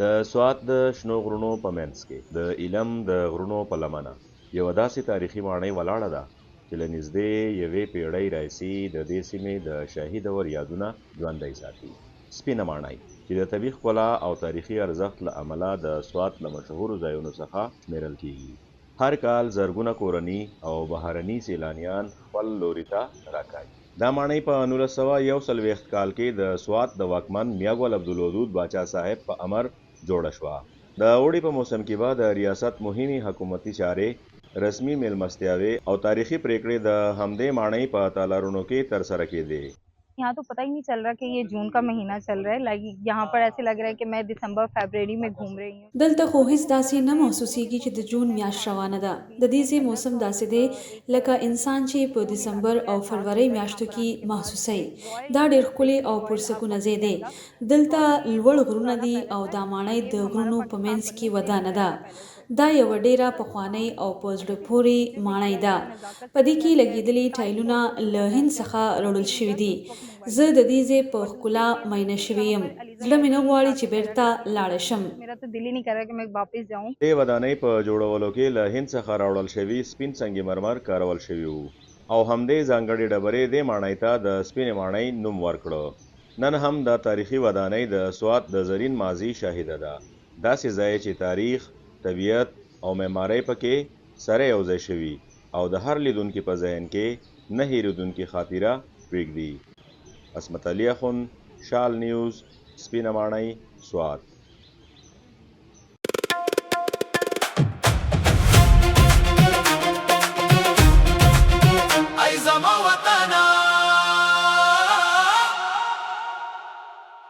د سوات د شنو غرونو په منځ کې د ایلم د غرونو په لمنه یوه داسې تاریخي ماڼۍ ولاړه ده چې له نږدې یوې پېړۍ راهیسې د دې سیمې د شاهي دور یادونه ژوندی ساتي. سپینه ماڼۍ چې د طبیعي ښکلا او تاریخي ارزښت له امله د سوات له مشهورو ځایونو څخه شمیرل کیږي. هر کال زرګونه کورني او بهرني سیلانیان خپل لوري ته راکاږي. دا ماڼۍ په 1941 کال کې د سوات د واکمن میاګل عبدالودود باچا صاحب په امر جوړه شوه. د اوړي په موسم کې به د ریاست مهمې حکومتي چارې، رسمي میلمستیاوې او تاریخي پریکړې د همدې ماڼۍ په تالارونو کې ترسره کېدې. यहाँ तो पता ही नहीं चल रहा कि ये जून का महीना चल रहा है। लाइक यहाँ पर ऐसे लग रहा है कि मैं दिसंबर फरवरी में घूम रही हूँ। دلته خو هیڅ داسې نه محسوسیږي چې د جون میاشت روانه ده. د دې ځای موسم داسې دی لکه انسان چې په دسمبر او فروری میاشتو کې محسوسوي. دا ډېر ښکلی او پرسکونه ځای دی. دلته لوړ غرونه دي او دا ماڼۍ د غرونو په منځ کې ودانه ده. دا یوه ډېره پخوانۍ او په زړه پورې ماڼۍ ده. په دې کې لګېدلي ټایلونه له هند څخه راوړل شوي دي. زه د دې ځای په ښکلا مینه شوې یم. زړه مې نه غواړي چې بیرته لاړه شم. دې ودانۍ په جوړولو کې له هند څخه راوړل شوي سپین سنگ مرمر کارول شوي وو او همدې ځانګړې ډبرې دې ماڼۍ ته د سپینې ماڼۍ نوم ورکړه. نن هم دا تاریخي ودانۍ د سوات د زرین ماضي شاهده ده. داسې ځای چې تاریخ، طبیعت او معمارۍ پکې سره یوځای شوي او د هر لیدونکي په ذهن کې نه هېرېدونکې خاطره پرېږدي. عصمت علي اخوند، شال نیوز، سپینه ماڼۍ، سوات.